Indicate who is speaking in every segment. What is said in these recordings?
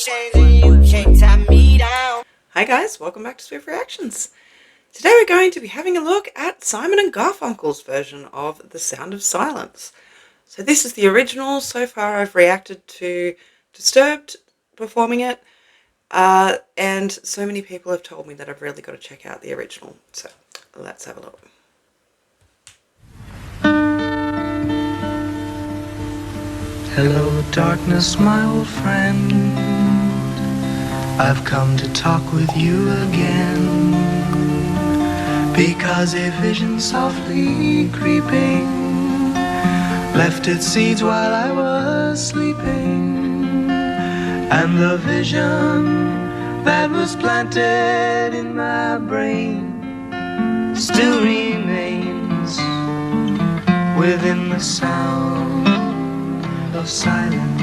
Speaker 1: chains and you can't tie me down.
Speaker 2: Hi guys, welcome back to Swift Reactions. Today we're going to be having a look at Simon and Garfunkel's version of The Sound of Silence. So this is the original. So far I've reacted to Disturbed performing it, and so many people have told me that I've really got to check out the original. So let's have a look.
Speaker 3: Hello, darkness, my old friend. I've come to talk with you again, because a vision softly creeping left its seeds while I was sleeping, and the vision that was planted in my brain still remains within the sound of silence.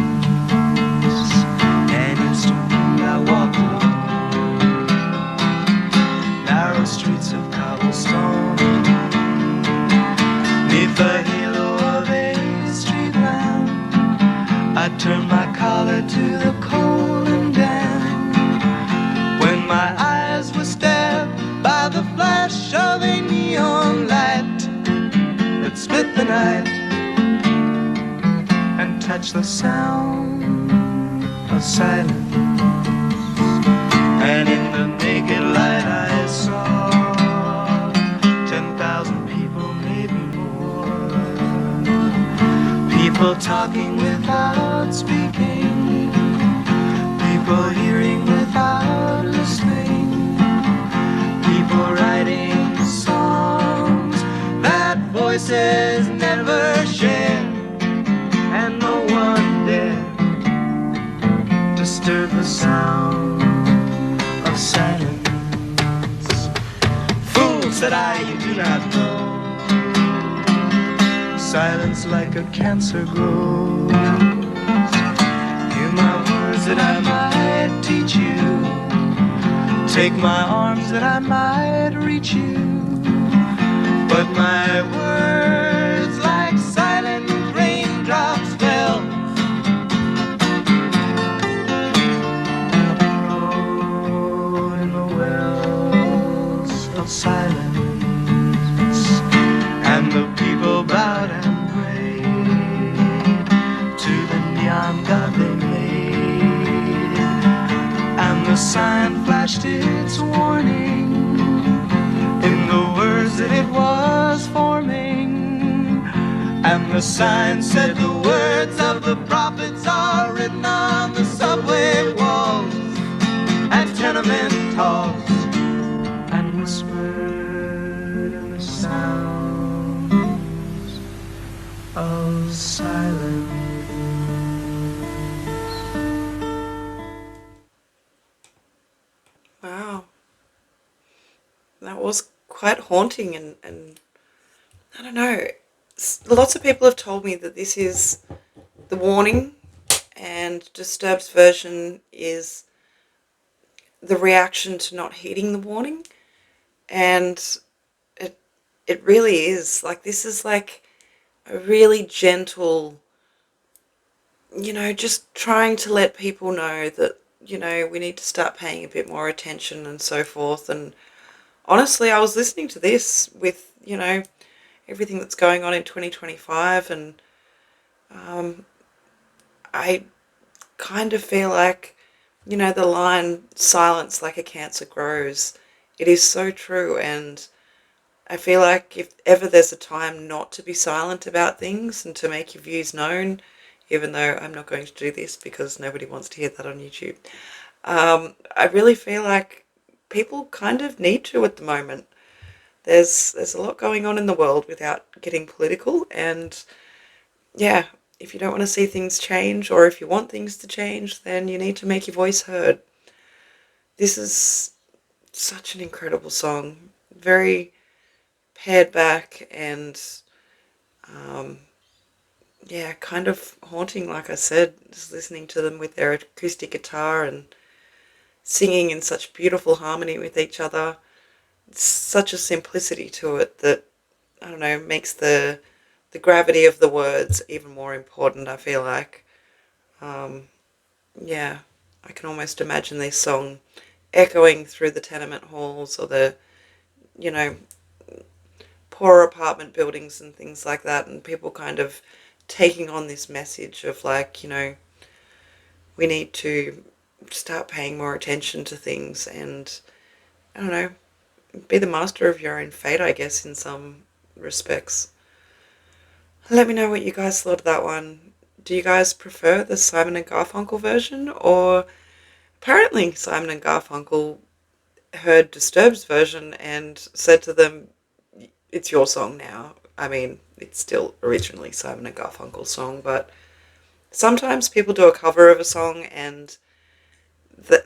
Speaker 3: And instantly I walk along narrow streets of cobblestone, neath the halo of a street lamp. I turn my collar to the cold and damp, when my eyes were stared by the flash of a neon light that split the night and touch the sound of silence. And in the naked light I saw 10,000 people, maybe more, people talking without speaking, people hearing without listening, people writing songs that voices never share, and no one dare disturb the sound of silence. Fools, said I, you do not know, silence like a cancer grows. Hear my words that I might teach you, take my arms that I might reach you, but my words like silent raindrops fell in the wells of silence, and the people bowed and prayed to the neon god they made, and the sign flashed its warning in the words that it was forming, and the sign said the words of the prophets are written on the subway walls and tenement halls, and whispered in the sounds of silence.
Speaker 2: Wow, that was quite haunting, and I don't know, lots of people have told me that this is the warning and Disturbed's version is the reaction to not heeding the warning. And it really is like, this is like a really gentle, just trying to let people know that, we need to start paying a bit more attention and so forth. And honestly, I was listening to this with, everything that's going on in 2025, and I kind of feel like, the line, silence like a cancer grows, it is so true. And I feel like if ever there's a time not to be silent about things and to make your views known, even though I'm not going to do this because nobody wants to hear that on YouTube, I really feel like people kind of need to at the moment. There's a lot going on in the world without getting political, and yeah, if you don't want to see things change, or if you want things to change, then you need to make your voice heard. This is such an incredible song, very pared back, and yeah, kind of haunting, like I said, just listening to them with their acoustic guitar and singing in such beautiful harmony with each other. It's such a simplicity to it that, I don't know, makes the gravity of the words even more important, I feel like. Yeah, I can almost imagine this song echoing through the tenement halls or the, you know, poor apartment buildings and things like that, and people kind of taking on this message of like, we need to start paying more attention to things and, I don't know, be the master of your own fate, I guess, in some respects. Let me know what you guys thought of that one. Do you guys prefer the Simon and Garfunkel version, or apparently Simon and Garfunkel heard Disturbed's version and said to them, it's your song now. I mean, it's still originally Simon and Garfunkel's song, but sometimes people do a cover of a song and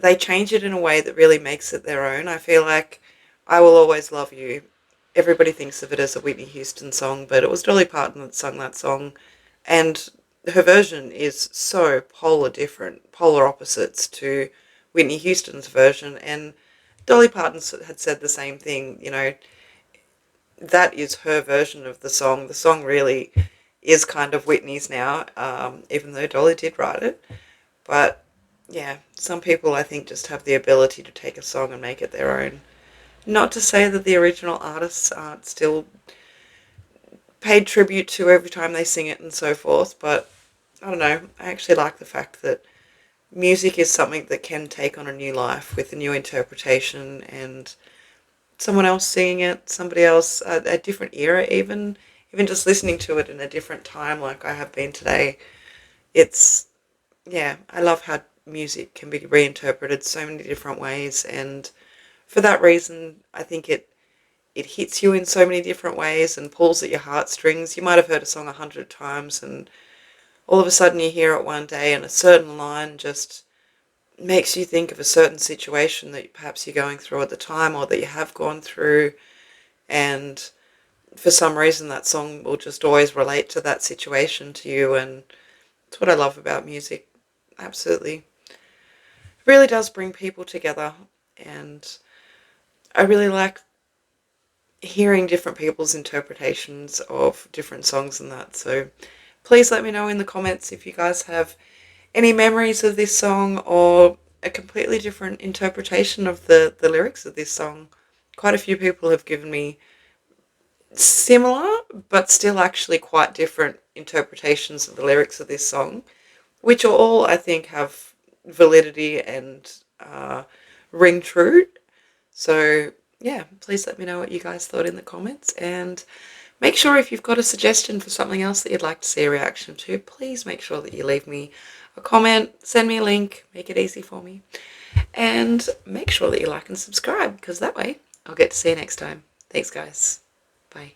Speaker 2: they change it in a way that really makes it their own. I feel like I Will Always Love You, everybody thinks of it as a Whitney Houston song, but it was Dolly Parton that sung that song, and her version is so polar opposites to Whitney Houston's version, and Dolly Parton had said the same thing, that is her version of the song. The song really is kind of Whitney's now, even though Dolly did write it. But yeah, some people I think just have the ability to take a song and make it their own. Not to say that the original artists aren't still paid tribute to every time they sing it and so forth, but I don't know, I actually like the fact that music is something that can take on a new life with a new interpretation and someone else singing it, somebody else, a different era even just listening to it in a different time like I have been today. It's, yeah, I love how music can be reinterpreted so many different ways, and for that reason, I think it hits you in so many different ways and pulls at your heartstrings. You might have heard a song 100 times and all of a sudden you hear it one day and a certain line just makes you think of a certain situation that perhaps you're going through at the time or that you have gone through, and for some reason that song will just always relate to that situation to you, and it's what I love about music. Absolutely. It really does bring people together, and I really like hearing different people's interpretations of different songs and that. So please let me know in the comments if you guys have any memories of this song or a completely different interpretation of the lyrics of this song. Quite a few people have given me similar but still actually quite different interpretations of the lyrics of this song, which are all, I think, have validity and ring true. So yeah, please let me know what you guys thought in the comments, and make sure if you've got a suggestion for something else that you'd like to see a reaction to, please make sure that you leave me a comment, send me a link, make it easy for me, and make sure that you like and subscribe, because that way I'll get to see you next time. Thanks guys. Bye.